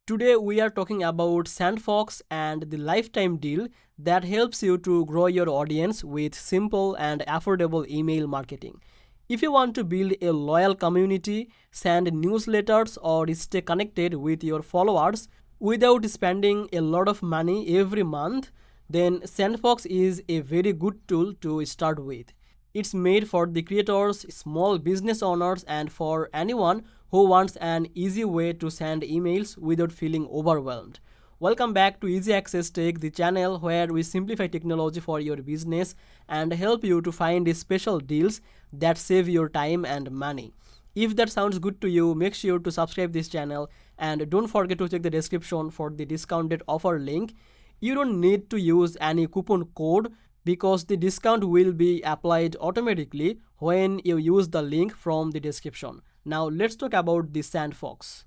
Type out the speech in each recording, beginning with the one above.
Today we are talking about SendFox and the lifetime deal that helps you to grow your audience with simple and affordable email marketing. If you want to build a loyal community, send newsletters, or stay connected with your followers without spending a lot of money every month, then SendFox is a very good tool to start with. It's made for the creators, small business owners, and for anyone who wants an easy way to send emails without feeling overwhelmed. Welcome back to Easy Access Tech, the channel where we simplify technology for your business and help you to find special deals that save your time and money. If that sounds good to you, make sure to subscribe this channel and don't forget to check the description for the discounted offer link. You don't need to use any coupon code because the discount will be applied automatically when you use the link from the description. Now let's talk about the SendFox.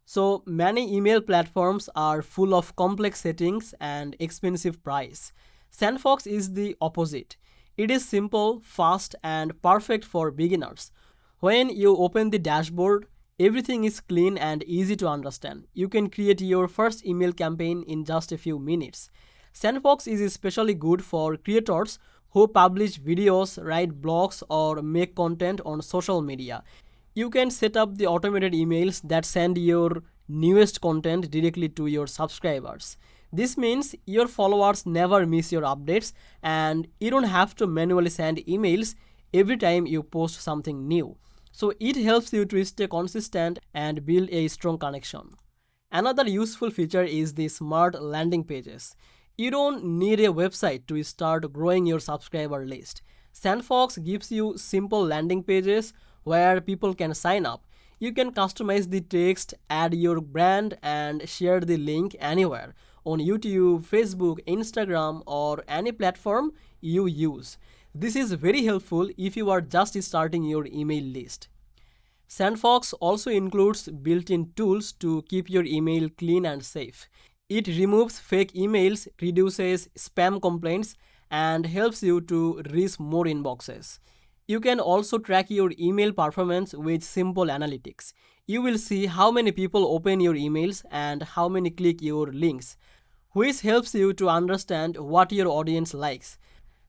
So many email platforms are full of complex settings and expensive price. SendFox is the opposite. It is simple, fast, and perfect for beginners. When you open the dashboard, everything is clean and easy to understand. You can create your first email campaign in just a few minutes. SendFox is especially good for creators who publish videos, write blogs, or make content on social media. You can set up the automated emails that send your newest content directly to your subscribers. This means your followers never miss your updates and you don't have to manually send emails every time you post something new. So it helps you to stay consistent and build a strong connection. Another useful feature is the smart landing pages. You don't need a website to start growing your subscriber list. SendFox gives you simple landing pages where people can sign up. You can customize the text, add your brand, and share the link anywhere on YouTube, Facebook, Instagram, or any platform you use. This is very helpful if you are just starting your email list. SendFox also includes built-in tools to keep your email clean and safe. It removes fake emails, reduces spam complaints, and helps you to reach more inboxes. You can also track your email performance with simple analytics. You will see how many people open your emails and how many click your links, which helps you to understand what your audience likes.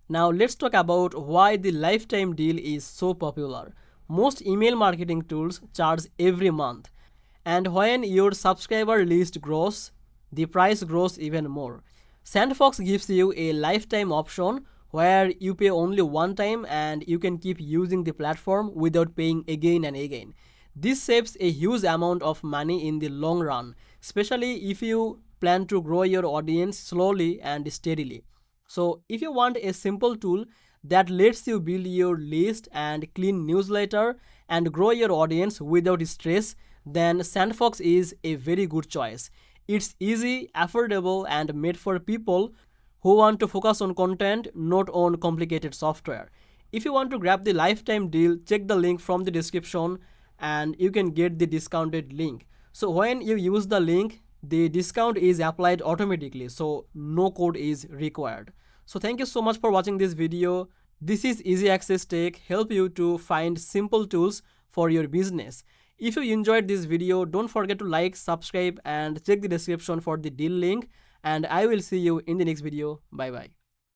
Now let's talk about why the lifetime deal is so popular. Most email marketing tools charge every month, and when your subscriber list grows, the price grows even more. SendFox gives you a lifetime option where you pay only one time and you can keep using the platform without paying again and again. This saves a huge amount of money in the long run, especially if you plan to grow your audience slowly and steadily. So if you want a simple tool that lets you build your list and clean newsletter and grow your audience without stress, then SendFox is a very good choice. It's easy, affordable, and made for people who want to focus on content, not on complicated software. If you want to grab the lifetime deal, check the link from the description and you can get the discounted link. So when you use the link, the discount is applied automatically, so no code is required. So thank you so much for watching this video. This is Easy Access Tech, help you to find simple tools for your business. If you enjoyed this video, don't forget to like, subscribe, and check the description for the deal link. And I will see you in the next video. Bye bye.